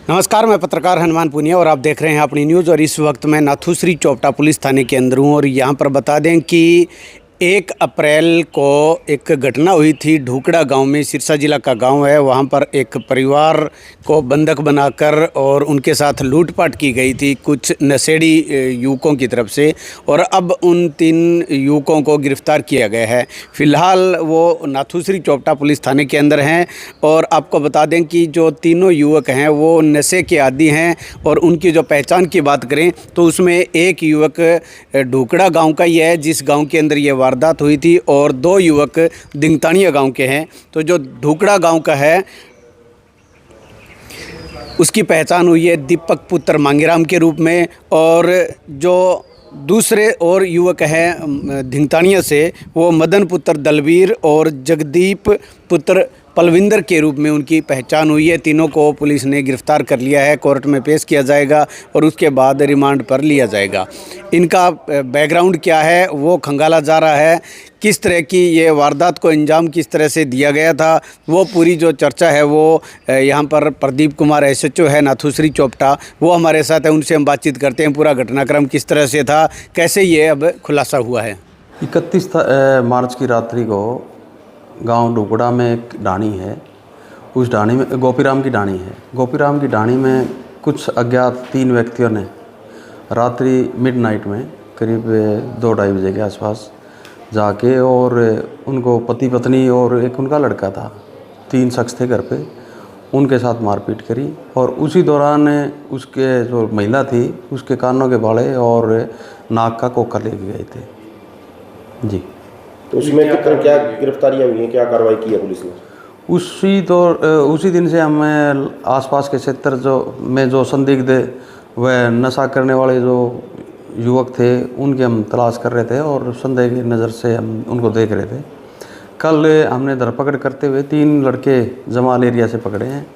नमस्कार, मैं पत्रकार हनुमान पुनिया और आप देख रहे हैं अपनी न्यूज़। और इस वक्त मैं नाथुश्री चोपटा पुलिस थाने के अंदर हूँ और यहाँ पर बता दें कि 1 अप्रैल को एक घटना हुई थी ढूकड़ा गांव में। सिरसा जिला का गांव है। वहां पर एक परिवार को बंधक बनाकर और उनके साथ लूटपाट की गई थी कुछ नशेड़ी युवकों की तरफ से, और अब उन 3 युवकों को गिरफ्तार किया गया है। फ़िलहाल वो नाथुश्री चोपटा पुलिस थाने के अंदर हैं। और आपको बता दें कि जो तीनों युवक हैं वो नशे के आदी हैं और उनकी जो पहचान की बात करें तो उसमें एक युवक ढूकड़ा गाँव का ही है जिस गाँव के अंदर ये वारदात हुई थी, और 2 युवक दिंगतानिया गांव के हैं। तो जो ढूकड़ा गांव का है उसकी पहचान हुई है दीपक पुत्र मांगीराम के रूप में, और जो दूसरे और युवक हैं दिंगतानिया से वो मदन पुत्र दलवीर और जगदीप पुत्र पलविंदर के रूप में उनकी पहचान हुई है। तीनों को पुलिस ने गिरफ्तार कर लिया है, कोर्ट में पेश किया जाएगा और उसके बाद रिमांड पर लिया जाएगा। इनका बैकग्राउंड क्या है वो खंगाला जा रहा है। किस तरह की ये वारदात को अंजाम किस तरह से दिया गया था वो पूरी जो चर्चा है वो यहाँ पर प्रदीप कुमार SHO है नाथुश्री चोपटा, वो हमारे साथ है। उनसे हम बातचीत करते हैं पूरा घटनाक्रम किस तरह से था, कैसे ये अब खुलासा हुआ है। 31 मार्च की रात्रि को गांव ढूकड़ा में एक ढाणी है। उस ढाणी में गोपीराम की ढाणी है। गोपीराम की ढाणी में कुछ अज्ञात 3 व्यक्तियों ने रात्रि मिडनाइट में करीब 2-2:30 बजे के आसपास जाके और उनको पति पत्नी और एक उनका लड़का था, 3 शख्स थे घर पे, उनके साथ मारपीट करी। और उसी दौरान उसके जो महिला थी उसके कानों के बाले और नाक का कोका लेके गए थे जी। तो उसमें कितने क्या गिरफ्तारियां हुई हैं, क्या कार्रवाई की है पुलिस ने? उसी दिन से हम आसपास के क्षेत्र जो संदिग्ध व नशा करने वाले जो युवक थे उनकी हम तलाश कर रहे थे और संदेह की नज़र से हम उनको देख रहे थे। कल हमने धरपकड़ करते हुए 3 लड़के जमाल एरिया से पकड़े हैं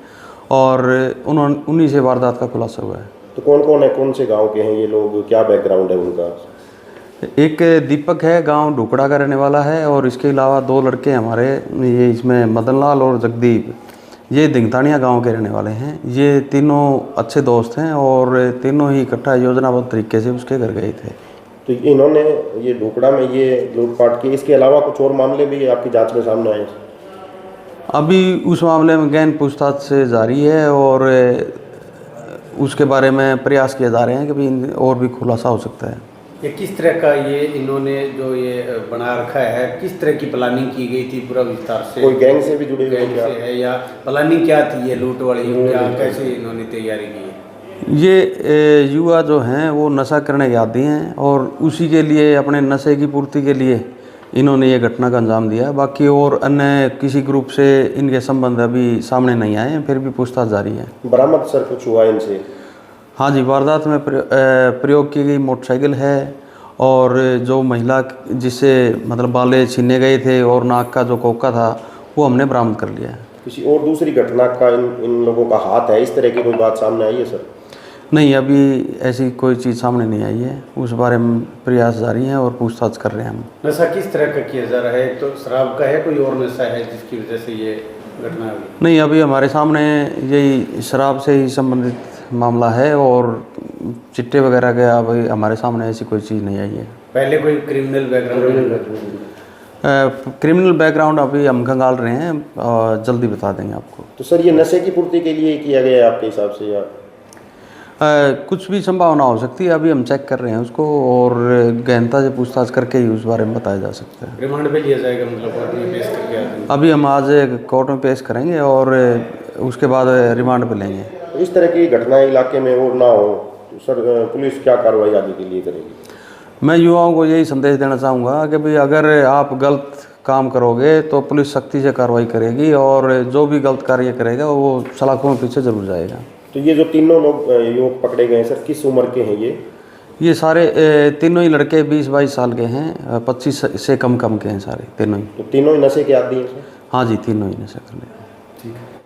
और उन्हीं से वारदात का खुलासा हुआ है। तो कौन कौन है, कौन से गांव के हैं ये लोग, क्या बैकग्राउंड है उनका? एक दीपक है, गांव ढूकड़ा का रहने वाला है, और इसके अलावा 2 लड़के हमारे, ये इसमें मदनलाल और जगदीप, ये दिंगतानिया गांव के रहने वाले हैं। ये तीनों अच्छे दोस्त हैं और तीनों ही इकट्ठा योजनाबद्ध तरीके से उसके घर गए थे। तो इन्होंने ये ढूकड़ा में ये लूटपाट की, इसके अलावा कुछ और मामले भी आपकी जांच में सामने आए? अभी उस मामले में गहन पूछताछ से जारी है और उसके बारे में प्रयास किए जा रहे हैं कि भी और भी खुलासा हो सकता है। ये किस तरह का ये इन्होंने जो ये बना रखा है, किस तरह की प्लानिंग की गई थी पूरा विस्तार से? कोई गैंग से भी जुड़े हुए है या प्लानिंग क्या थी ये लूट वाली, क्या कैसे इन्होंने तैयारी की है? ये युवा जो हैं वो नशा करने के आदी हैं और उसी के लिए, अपने नशे की पूर्ति के लिए इन्होंने ये घटना का अंजाम दिया। बाकी और अन्य किसी ग्रुप से इनके संबंध अभी सामने नहीं आए हैं, फिर भी पूछताछ जारी है। बरामद सर कुछ हुआ इनसे? हाँ जी, वारदात में प्रयोग की गई मोटरसाइकिल है और जो महिला जिससे मतलब बाले छीने गए थे और नाक का जो कोका था वो हमने बरामद कर लिया है। किसी और दूसरी घटना का इन लोगों का हाथ है, इस तरह की कोई बात सामने आई है सर? नहीं, अभी ऐसी कोई चीज़ सामने नहीं आई है। उस बारे में प्रयास जारी हैं और पूछताछ कर रहे हैं हम। नशा किस तरह का किया जा रहा है? तो शराब का है, कोई और नशा है जिसकी वजह से ये घटना हुई? नहीं, अभी हमारे सामने यही शराब से ही संबंधित मामला है और चिट्टे वगैरह के अभी हमारे सामने ऐसी कोई चीज़ नहीं आई है। पहले कोई क्रिमिनल बैकग्राउंड? क्रिमिनल बैकग्राउंड अभी हम खंगाल रहे हैं और जल्दी बता देंगे आपको। तो सर ये नशे की पूर्ति के लिए किया गया है आपके हिसाब से या? कुछ भी संभावना हो सकती है, अभी हम चेक कर रहे हैं उसको और गहनता से पूछताछ करके ही उस बारे में बताया जा सकता है। रिमांड पे लिया जाएगा, मतलब कोर्ट में पेश करके? अभी हम आज कोर्ट में पेश करेंगे और उसके बाद रिमांड पे लेंगे। इस तरह की घटनाएं इलाके में और ना हो तो सर पुलिस क्या कार्रवाई आगे के लिए करेगी? मैं युवाओं को यही संदेश देना चाहूँगा कि भाई अगर आप गलत काम करोगे तो पुलिस सख्ती से कार्रवाई करेगी और जो भी गलत कार्य करेगा वो सलाखों में पीछे जरूर जाएगा। तो ये जो तीनों लोग युवक पकड़े गए सर किस उम्र के हैं ये? सारे तीनों ही लड़के 20-22 साल के हैं, 25 से कम के हैं सारे तीनों ही। तो तीनों ही नशे के आदी हैं सर? हाँ जी, तीनों ही नशा कर रहे हैं। ठीक है।